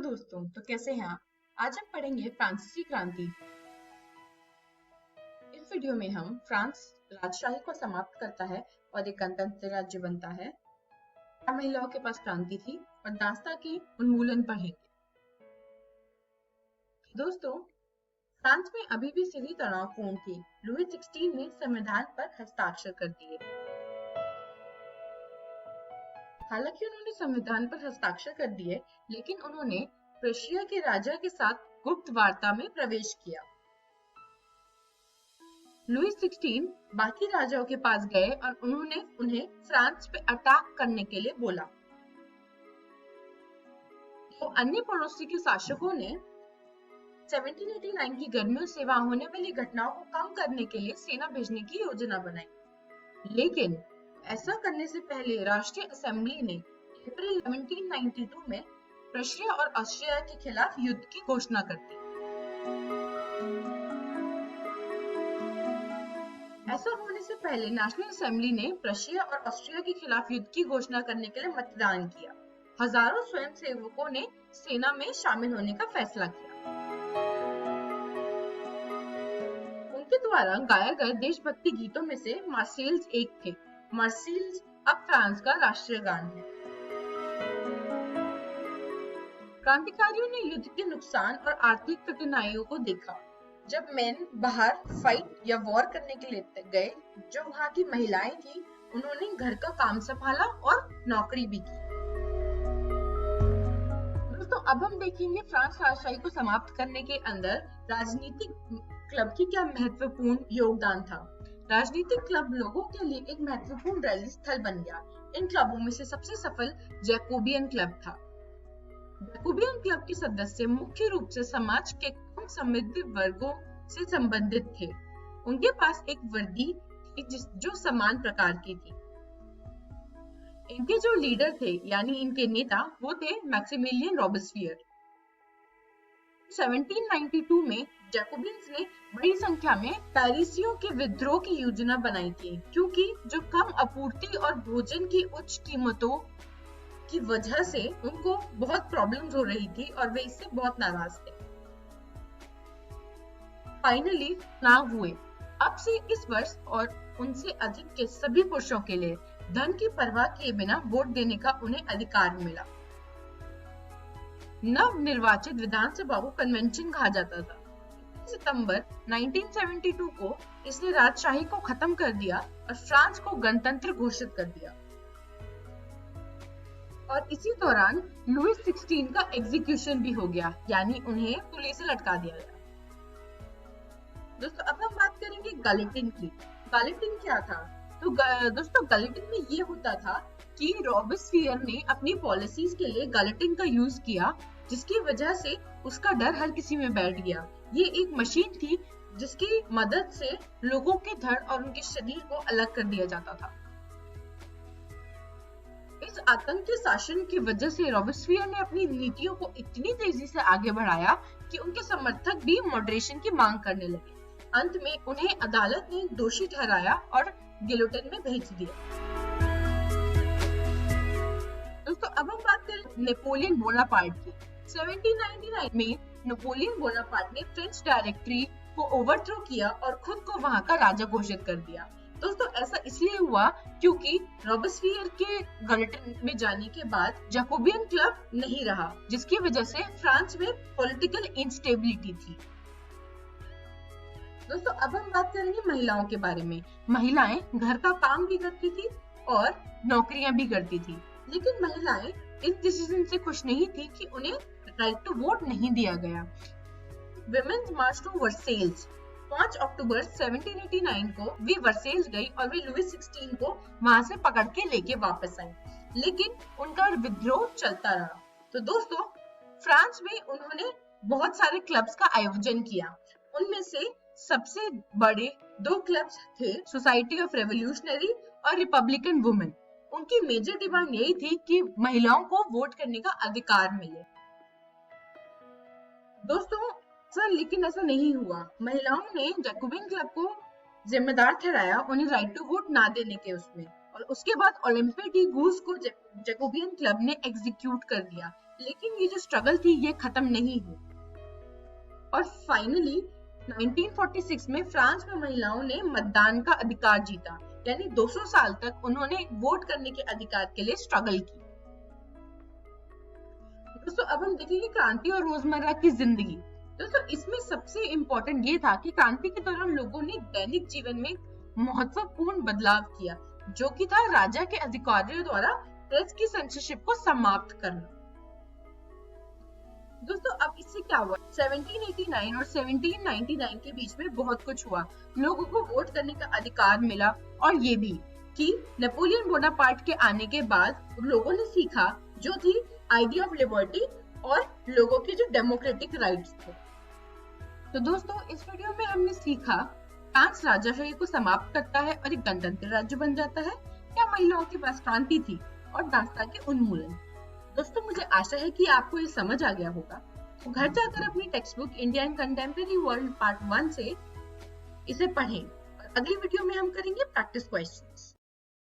दोस्तों, तो कैसे हैं आप? आज हम पढ़ेंगे फ्रांसीसी क्रांति। इस वीडियो में हम फ्रांस राजशाही को समाप्त करता है और एक गणतंत्र राज्य बनता है। महिलाओं के पास क्रांति थी और दास्ता के उन्मूलन पढ़ेंगे। दोस्तों, फ्रांस में अभी भी स्थिति तनावपूर्ण थी। लुई 16 ने संविधान पर हस्ताक्षर कर दिए। हालांकि उन्होंने संविधान पर हस्ताक्षर कर दिए, लेकिन उन्होंने प्रुशिया के राजा के साथ गुप्त वार्ता में प्रवेश किया। लुई 16 बाकी राजाओं के पास गए और उन्होंने उन्हें फ्रांस पे अटैक करने के लिए बोला। तो अन्य पड़ोसी के शासकों ने 1789 की गर्मियों से वहां होने वाली घटनाओं को कम करने के लिए सेना भेजने की योजना बनाई। लेकिन ऐसा करने से पहले राष्ट्रीय असेंबली ने अप्रैल 1792 में प्रुशिया और ऑस्ट्रिया के खिलाफ युद्ध की घोषणा कर दी। ऐसा होने से पहले नेशनल असेंबली ने प्रुशिया और ऑस्ट्रिया के खिलाफ युद्ध की घोषणा करने के लिए मतदान किया। हजारों स्वयंसेवकों ने सेना में शामिल होने का फैसला किया। उनके द्वारा गाए गए देशभक्ति गीतों में से मार्सेल्स एक थे। मार्सेल्स अब फ्रांस का राष्ट्रीय गान है। क्रांतिकारियों ने युद्ध के नुकसान और आर्थिक कठिनाइयों को देखा। जब मैन बाहर फाइट या वॉर करने के लिए गए, जो वहां की महिलाएं थी, उन्होंने घर का काम संभाला और नौकरी भी की। दोस्तों, अब हम देखेंगे फ्रांस राजशाही को समाप्त करने के अंदर राजनीतिक क्लब की क्या महत्वपूर्ण योगदान था। राजनीतिक क्लब लोगों के लिए एक महत्वपूर्ण रैली स्थल बन गया। इन क्लबों में से सबसे सफल जैकोबियन क्लब था। जैकोबियन क्लब के सदस्य मुख्य रूप से समाज के कम समृद्ध वर्गों से संबंधित थे। उनके पास एक वर्दी थी जो समान प्रकार की थी। इनके जो लीडर थे, यानी इनके नेता, वो थे मैक्सिमिलियन रॉबेस्पियर। 1792 में जैकोबियंस ने बड़ी संख्या में पेरिसियों के विद्रोह की योजना बनाई थी, क्योंकि जो कम आपूर्ति और भोजन की उच्च कीमतों की वजह से उनको बहुत प्रॉब्लम्स हो रही थी और वे इससे बहुत नाराज थे। फाइनली चुनाव हुए। अब से इस वर्ष और उनसे अधिक के सभी पुरुषों के लिए धन की परवाह किए बिना वोट देने का उन्हें अधिकार मिला। नव निर्वाचित विधानसभा को कन्वेंशन कहा जाता था। सितंबर 1972 को इसने राजशाही को खत्म कर दिया और फ्रांस को गणतंत्र घोषित कर दिया। और इसी दौरान लुई 16 का एग्जीक्यूशन भी हो गया, यानी उन्हें पुलिस से लटका दिया गया। दोस्तों, अब हम बात करेंगे गैलेटिन की। गैलेटिन क्या था? तो दोस्तों, गैलेटिन में ये होता था कि रॉबेस्पियर ने अपनी पॉलिसीज के लिए गैलेटिन का यूज किया, जिसकी वजह से उसका डर हर किसी में बैठ गया। ये एक मशीन थी जिसकी मदद से लोगों के धड़ और उनके शरीर को अलग कर दिया जाता था। इस आतंकी शासन की वजह से रॉबेस्पियर ने अपनी नीतियों को इतनी तेजी से आगे बढ़ाया कि उनके समर्थक भी मॉडरेशन की मांग करने लगे। अंत में उन्हें अदालत ने दोषी ठहराया और गिलोटिन में भेज दिया। दोस्तों, अब हम बात करें नेपोलियन बोनापार्ट की। 1799 में नेपोलियन बोनापार्ट ने फ्रेंच डायरेक्टरी को ओवरथ्रो किया और खुद को वहां का राजा घोषित कर दिया। दोस्तों, ऐसा इसलिए हुआ क्योंकि रॉबेस्पियर के गैलेटिन में जाने के बाद जैकोबियन क्लब नहीं रहा, जिसकी वजह से फ्रांस में पॉलिटिकल इंस्टेबिलिटी थी। दोस्तों, अब हम बात करेंगे महिलाओं के बारे में। महिलाएं घर का काम भी करती थी और नौकरियां भी करती थी, लेकिन महिलाएं इस डिसीजन से खुश नहीं थी कि उन्हें राइट टू वोट नहीं दिया गया। Women's March two Versailles. 5 अक्टूबर 1789 को वे वर्सेल्स गई और वे लुई 16 को वहां से पकड़ के लेके वापस आई, लेकिन उनका विद्रोह चलता रहा। तो दोस्तों, फ्रांस में उन्होंने बहुत सारे क्लब्स का आयोजन किया। उनमें से सबसे बड़े 2 क्लब्स थे, सोसाइटी ऑफ रेवोल्यूशनरी और रिपब्लिकन वुमेन। उनकी मेजर डिमांड यही थी कि महिलाओं को वोट करने का अधिकार मिले। दोस्तों, लेकिन ऐसा नहीं हुआ। महिलाओं ने जैकोबियन क्लब को जिम्मेदार ठहराया उन्हें राइट टू वोट ना देने के उसमें, और उसके बाद ओलंपे डी गूज को जैकोबियन क्लब ने एग्जीक्यूट कर दिया। लेकिन ये जो स्ट्रगल थी ये खत्म नहीं हुई और फाइनली 1946 में फ्रांस में महिलाओं ने मतदान का अधिकार जीता, यानी 200 साल तक उन्होंने वोट करने के अधिकार के लिए स्ट्रगल की। दोस्तों अब हम देखेंगे क्रांति और रोजमर्रा की जिंदगी। दोस्तों इसमें सबसे इम्पोर्टेंट ये था कि क्रांति के दौरान लोगों ने दैनिक जीवन में महत्वपूर्ण बदलाव किया, जो कि था राजा के अधिकारियों द्वारा प्रेस की सेंसरशिप को समाप्त करना। दोस्तों अब इससे क्या हुआ, 1789 और 1799 के बीच में बहुत कुछ हुआ। लोगों को वोट करने का अधिकार मिला और ये भी कि नेपोलियन बोनापार्ट के आने के बाद लोगों ने सीखा जो थी आइडिया ऑफ लिबर्टी और लोगों के जो डेमोक्रेटिक राइट्स थे। तो दोस्तों इस वीडियो में हमने सीखा फ्रांस राजाशाही को समाप्त करता है और एक गणतंत्र राज्य बन जाता है, क्या महिलाओं के पास क्रांति थी और दास्तां के उन्मूलन। दोस्तों मुझे आशा है कि आपको ये समझ आ गया होगा, तो घर जाकर अपनी text book India and contemporary world part 1 से इसे पढ़ें और अगली वीडियो में हम करेंगे प्रैक्टिस क्वेश्चंस।